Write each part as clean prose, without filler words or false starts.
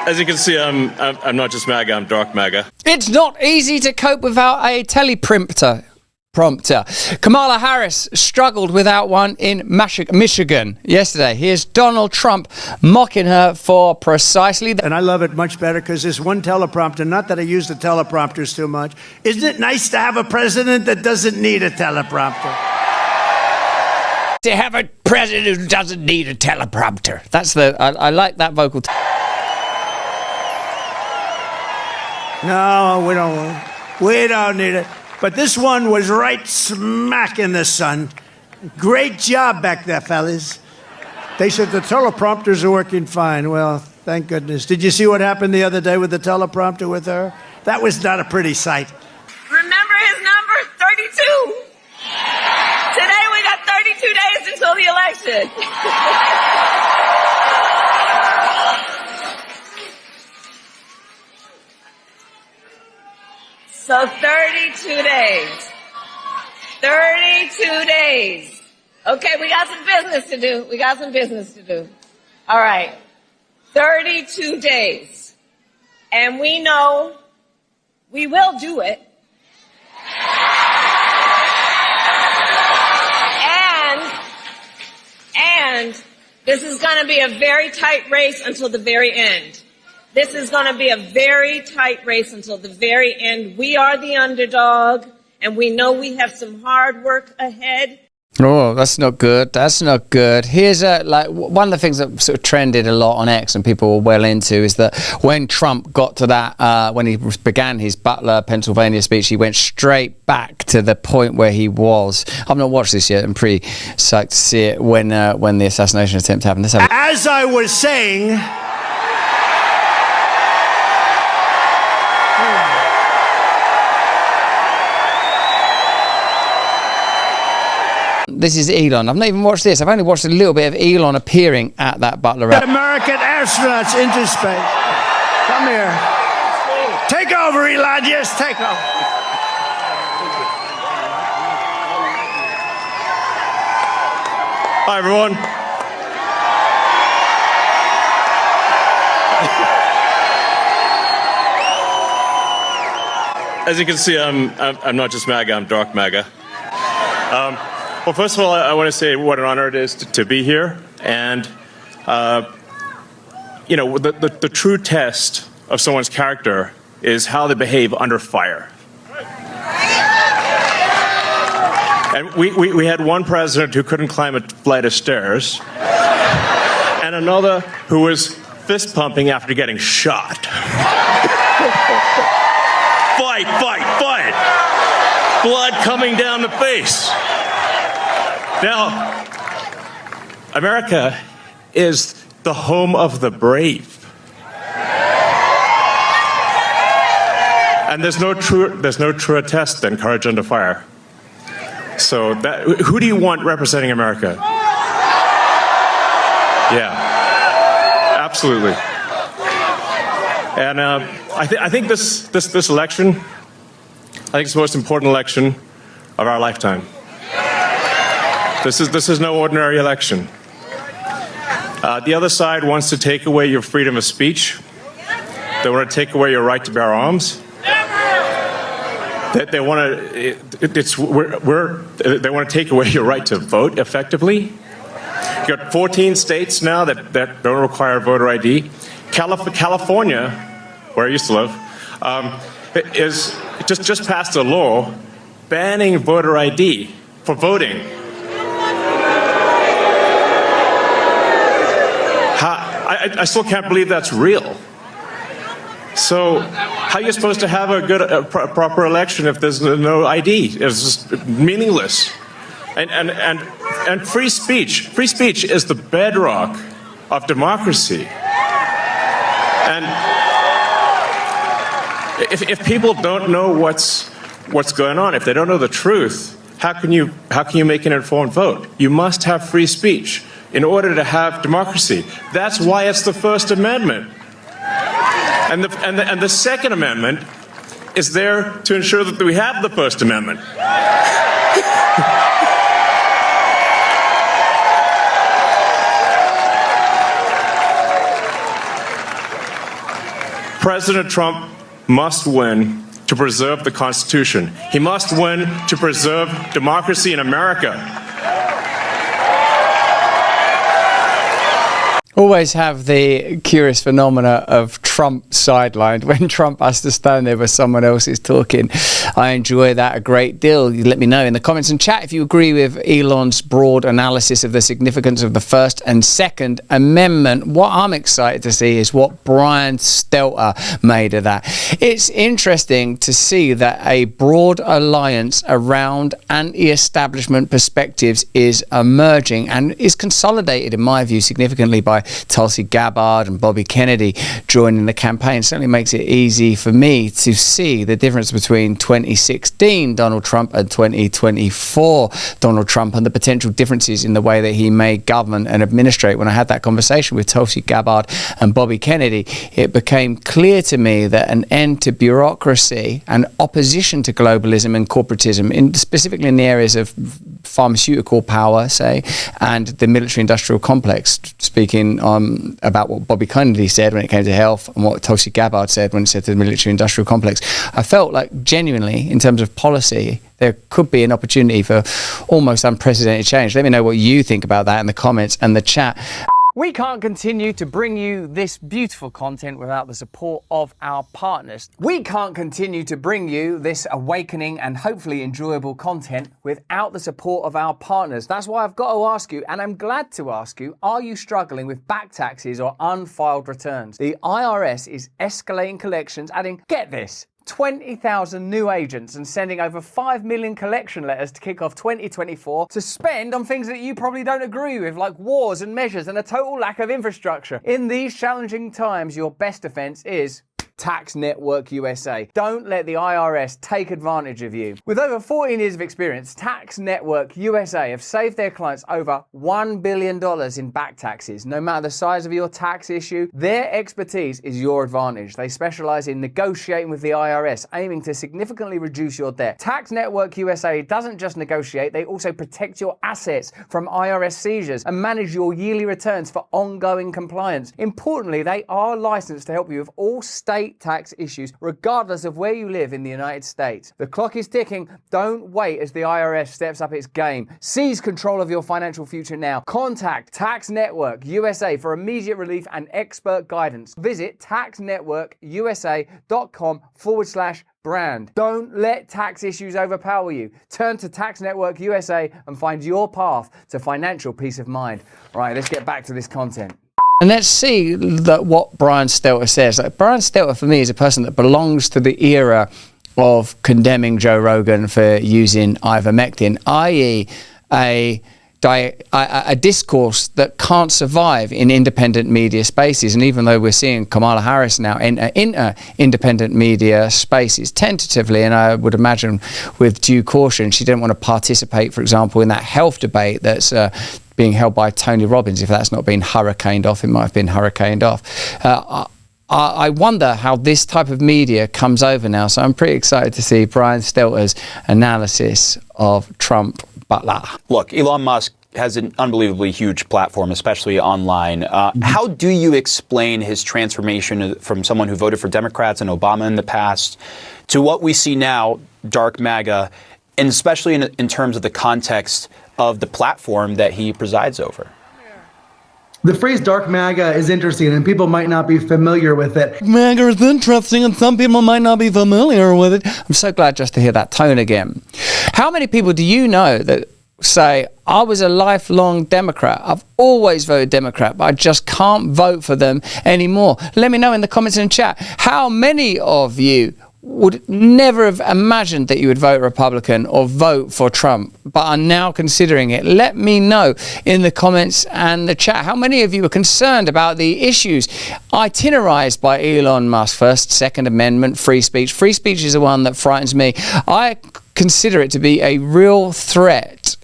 As you can see, I'm not just MAGA, I'm dark MAGA. It's not easy to cope without a teleprompter. Kamala Harris struggled without one in Michigan yesterday. Here's Donald Trump mocking her for precisely that. And I love it much better because there's one teleprompter. Not that I use the teleprompters too much. Isn't it nice to have a president that doesn't need a teleprompter? To have a president who doesn't need a teleprompter. That's I like that vocal. No, we don't need it. But this one was right smack in the sun. Great job back there, fellas. They said the teleprompters are working fine. Well, thank goodness. Did you see what happened the other day with the teleprompter with her? That was not a pretty sight. Remember his number? 32. Today we got 32 days until the election. So 32 days. 32 days. Okay, we got some business to do. All right. 32 days. And we know we will do it. And this is going to be a very tight race until the very end. This is going to be a very tight race until the very end. We are the underdog, and we know we have some hard work ahead. Oh, that's not good. That's not good. Here's one of the things that sort of trended a lot on X and people were well into is that when Trump got to that, when he began his Butler, Pennsylvania speech, he went straight back to the point where he was. I've not watched this yet. I'm pretty psyched to see it when the assassination attempt happened. As I was saying, this is Elon. I've not even watched this. I've only watched a little bit of Elon appearing at that Butler rally. American astronauts into space. Come here. Take over, Elon. Yes, take over. Hi, everyone. As you can see, I'm not just MAGA, I'm dark MAGA. Well, first of all, I want to say what an honor it is to be here. And, you know, the true test of someone's character is how they behave under fire. And we had one president who couldn't climb a flight of stairs, and another who was fist pumping after getting shot. Fight, fight, fight! Blood coming down the face. Now, America is the home of the brave. And there's no truer test than courage under fire. So who do you want representing America? Yeah, absolutely. And I think this election, I think it's the most important election of our lifetime. This is no ordinary election. The other side wants to take away your freedom of speech. They want to take away your right to bear arms. They want to take away your right to vote effectively. You've got 14 states now that don't require voter ID. California, where I used to live, is just passed a law banning voter ID for voting. I still can't believe that's real. So how are you supposed to have a proper election if there's no ID? It's just meaningless. And free speech is the bedrock of democracy. And if people don't know what's going on, if they don't know the truth, how can you make an informed vote? You must have free speech in order to have democracy. That's why it's the First Amendment. And the Second Amendment is there to ensure that we have the First Amendment. President Trump must win to preserve the Constitution. He must win to preserve democracy in America. Always have the curious phenomena of Trump sidelined when Trump has to stand there where someone else is talking. I enjoy that a great deal. You let me know in the comments and chat if you agree with Elon's broad analysis of the significance of the First and Second Amendment. What I'm excited to see is what Brian Stelter made of that. It's interesting to see that a broad alliance around anti-establishment perspectives is emerging and is consolidated, in my view, significantly by Tulsi Gabbard and Bobby Kennedy joining the campaign. Certainly makes it easy for me to see the difference between 2016 Donald Trump and 2024 Donald Trump and the potential differences in the way that he may govern and administrate. When I had that conversation with Tulsi Gabbard and Bobby Kennedy, it became clear to me that an end to bureaucracy and opposition to globalism and corporatism, specifically in the areas of pharmaceutical power, say, and the military-industrial complex, speaking about what Bobby Kennedy said when it came to health and what Tulsi Gabbard said when it said to the military-industrial complex, I felt like genuinely, in terms of policy, there could be an opportunity for almost unprecedented change. Let me know what you think about that in the comments and the chat. We can't continue to bring you this beautiful content without the support of our partners. We can't continue to bring you this awakening and hopefully enjoyable content without the support of our partners. That's why I've got to ask you, and I'm glad to ask you, are you struggling with back taxes or unfiled returns? The IRS is escalating collections, adding, get this, 20,000 new agents and sending over 5 million collection letters to kick off 2024 to spend on things that you probably don't agree with, like wars and measures and a total lack of infrastructure. In these challenging times, your best defense is Tax Network USA. Don't let the IRS take advantage of you. With over 14 years of experience, Tax Network USA have saved their clients over $1 billion in back taxes. No matter the size of your tax issue, their expertise is your advantage. They specialize in negotiating with the IRS, aiming to significantly reduce your debt. Tax Network USA doesn't just negotiate, they also protect your assets from IRS seizures and manage your yearly returns for ongoing compliance. Importantly, they are licensed to help you with all state tax issues, regardless of where you live in the United States. The clock is ticking. Don't wait as the IRS steps up its game. Seize control of your financial future now. Contact Tax Network USA for immediate relief and expert guidance. Visit taxnetworkusa.com/brand. Don't let tax issues overpower you. Turn to Tax Network USA and find your path to financial peace of mind. All right, let's get back to this content. And let's see what Brian Stelter says. Like, Brian Stelter, for me, is a person that belongs to the era of condemning Joe Rogan for using ivermectin, i.e. a discourse that can't survive in independent media spaces. And even though we're seeing Kamala Harris now enter independent media spaces tentatively, and I would imagine with due caution, she didn't want to participate, for example, in that health debate that's being held by Tony Robbins. If that's not been hurricaned off, it might have been hurricaned off. I wonder how this type of media comes over now. So I'm pretty excited to see Brian Stelter's analysis of Trump Butler. Look, Elon Musk has an unbelievably huge platform, especially online. How do you explain his transformation from someone who voted for Democrats and Obama in the past to what we see now, dark MAGA, and especially in terms of the context of the platform that he presides over? The phrase dark MAGA is interesting, and people might not be familiar with it. MAGA is interesting, and some people might not be familiar with it. I'm so glad just to hear that tone again. How many people do you know that say, I was a lifelong Democrat, I've always voted Democrat, but I just can't vote for them anymore? Let me know in the comments and chat. How many of you would never have imagined that you would vote Republican or vote for Trump, but are now considering it? Let me know in the comments and the chat. How many of you are concerned about the issues itinerized by Elon Musk? First, Second Amendment, free speech. Free speech is the one that frightens me. I consider it to be a real threat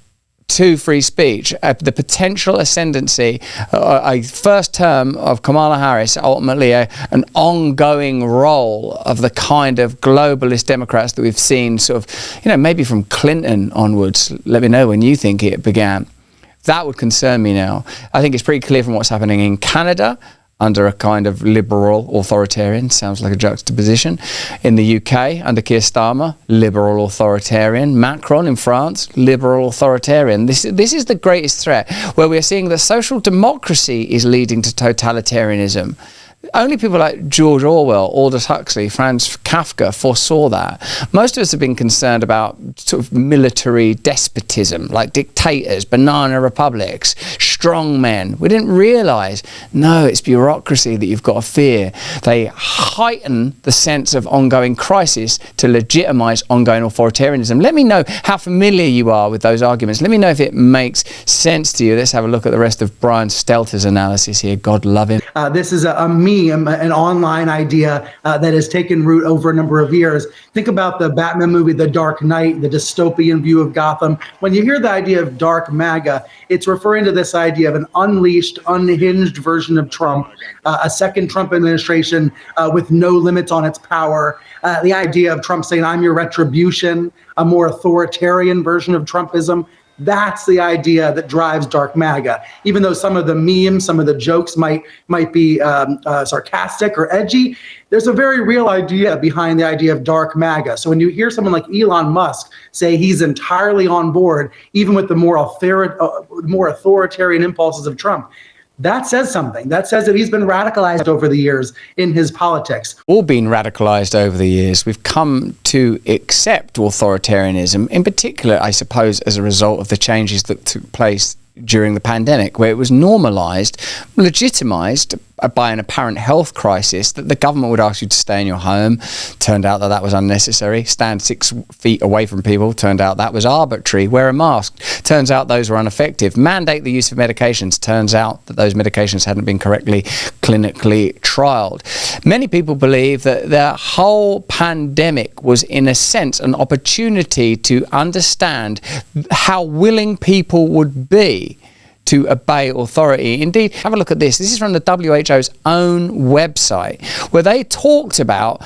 to free speech, the potential ascendancy, a first term of Kamala Harris, ultimately an ongoing role of the kind of globalist Democrats that we've seen sort of, maybe from Clinton onwards. Let me know when you think it began. That would concern me now. I think it's pretty clear from what's happening in Canada, under a kind of liberal authoritarian. Sounds like a juxtaposition. In the UK, under Keir Starmer, liberal authoritarian. Macron in France, liberal authoritarian. This is the greatest threat, where we're seeing that social democracy is leading to totalitarianism. Only people like George Orwell, Aldous Huxley, Franz Kafka foresaw that. Most of us have been concerned about sort of military despotism, like dictators, banana republics, strong men. We didn't realise, no, it's bureaucracy that you've got to fear. They heighten the sense of ongoing crisis to legitimise ongoing authoritarianism. Let me know how familiar you are with those arguments. Let me know if it makes sense to you. Let's have a look at the rest of Brian Stelter's analysis here. God love him. This is a meme, an online idea that has taken root over a number of years. Think about the Batman movie, The Dark Knight, the dystopian view of Gotham. When you hear the idea of dark MAGA, it's referring to this idea of an unleashed, unhinged version of Trump, a second Trump administration with no limits on its power. The idea of Trump saying, I'm your retribution, a more authoritarian version of Trumpism. That's the idea that drives dark MAGA. Even though some of the memes, some of the jokes might be sarcastic or edgy, there's a very real idea behind the idea of dark MAGA. So when you hear someone like Elon Musk say he's entirely on board, even with the more authoritarian impulses of Trump, that says something. That says that he's been radicalized over the years in his politics. All been radicalized over the years. We've come to accept authoritarianism, in particular, I suppose, as a result of the changes that took place during the pandemic, where it was normalized, legitimized by an apparent health crisis, that the government would ask you to stay in your home. Turned out that was unnecessary. Stand 6 feet away from people. Turned out that was arbitrary. Wear a mask. Turns out those were ineffective. Mandate the use of medications. Turns out that those medications hadn't been correctly clinically trialed. Many people believe that the whole pandemic was, in a sense, an opportunity to understand how willing people would be to obey authority. Indeed, have a look at this. This is from the WHO's own website, where they talked about,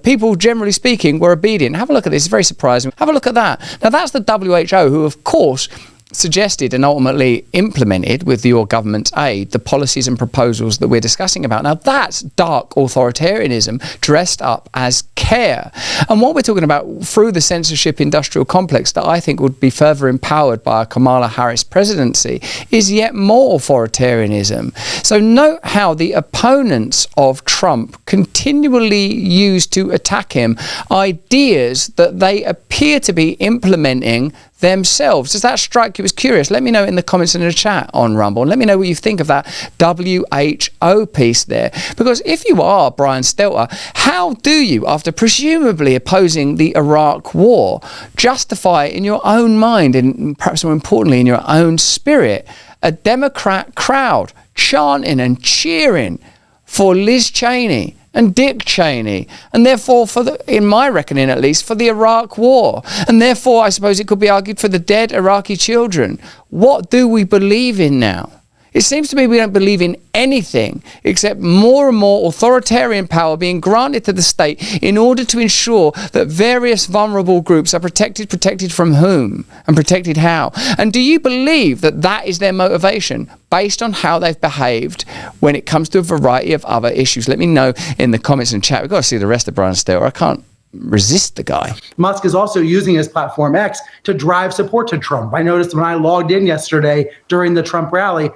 people generally speaking were obedient. Have a look at this. It's very surprising. Have a look at that. Now, that's the WHO, who, of course, suggested and ultimately implemented, with your government's aid, the policies and proposals that we're discussing about. Now, that's dark authoritarianism dressed up as care. And what we're talking about through the censorship industrial complex that I think would be further empowered by a Kamala Harris presidency is yet more authoritarianism. So note how the opponents of Trump continually use to attack him ideas that they appear to be implementing themselves. Does that strike you as curious? Let me know in the comments and in the chat on Rumble, and let me know what you think of that WHO piece there. Because if you are Brian Stelter, how do you, after presumably opposing the Iraq war, justify in your own mind, and perhaps more importantly in your own spirit, a Democrat crowd chanting and cheering for Liz Cheney and Dick Cheney, and therefore, in my reckoning at least, for the Iraq war, and therefore I suppose it could be argued for the dead Iraqi children? What do we believe in now? It seems to me we don't believe in anything except more and more authoritarian power being granted to the state in order to ensure that various vulnerable groups are protected from whom and protected how. And do you believe that that is their motivation based on how they've behaved when it comes to a variety of other issues? Let me know in the comments and chat. We've got to see the rest of Brian Stelter. I can't resist the guy. Musk is also using his platform X to drive support to Trump. I noticed when I logged in yesterday during the Trump rally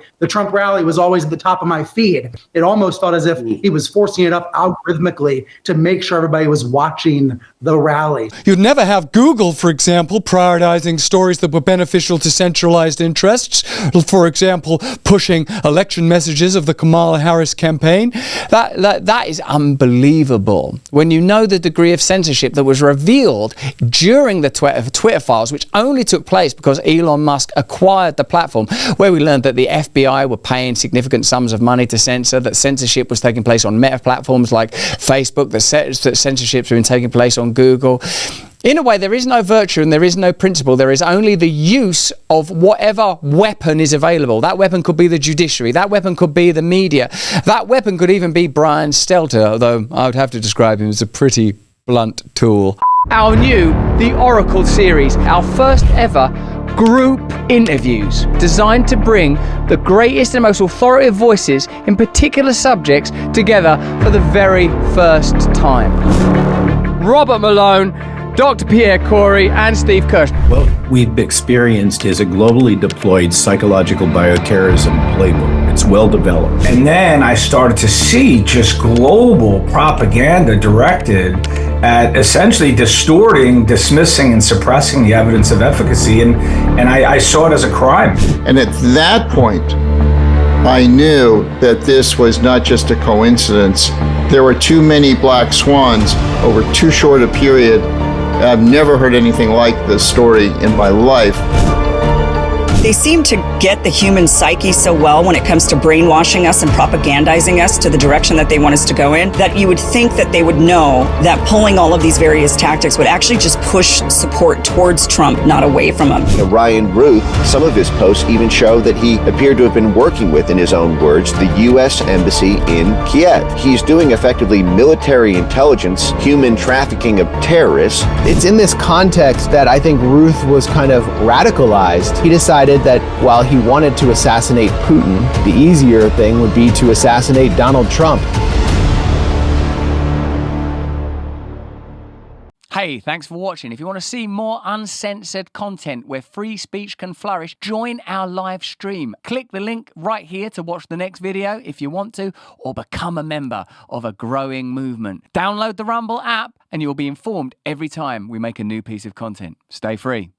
was always at the top of my feed. It almost felt as if he was forcing it up algorithmically to make sure everybody was watching the rally. You'd never have Google, for example, prioritizing stories that were beneficial to centralized interests. For example, pushing election messages of the Kamala Harris campaign. That is unbelievable. When you know the degree of censorship that was revealed during the Twitter files, which only took place because Elon Musk acquired the platform, where we learned that the FBI were paying significant sums of money to censor, that censorship was taking place on meta platforms like Facebook, that censorship's been taking place on Google. In a way, there is no virtue and there is no principle. There is only the use of whatever weapon is available. That weapon could be the judiciary. That weapon could be the media. That weapon could even be Brian Stelter, although I would have to describe him as a pretty blunt tool. Our new The Oracle series, our first ever group interviews designed to bring the greatest and most authoritative voices in particular subjects together for the very first time. Robert Malone, Dr. Pierre Kory, and Steve Kirsch. What we've experienced is a globally deployed psychological bioterrorism playbook. It's well developed. And then I started to see just global propaganda directed at essentially distorting, dismissing, and suppressing the evidence of efficacy. And I saw it as a crime. And at that point, I knew that this was not just a coincidence. There were too many black swans over too short a period. I've never heard anything like this story in my life. They seem to get the human psyche so well when it comes to brainwashing us and propagandizing us to the direction that they want us to go in, that you would think that they would know that pulling all of these various tactics would actually just push support towards Trump, not away from him. Ryan Ruth, some of his posts even show that he appeared to have been working with, in his own words, the U.S. Embassy in Kiev. He's doing effectively military intelligence, human trafficking of terrorists. It's in this context that I think Ruth was kind of radicalized. He decided that while he wanted to assassinate Putin, the easier thing would be to assassinate Donald Trump. Hey, thanks for watching. If you want to see more uncensored content where free speech can flourish, join our live stream. Click the link right here to watch the next video if you want to, or become a member of a growing movement. Download the Rumble app and you'll be informed every time we make a new piece of content. Stay free.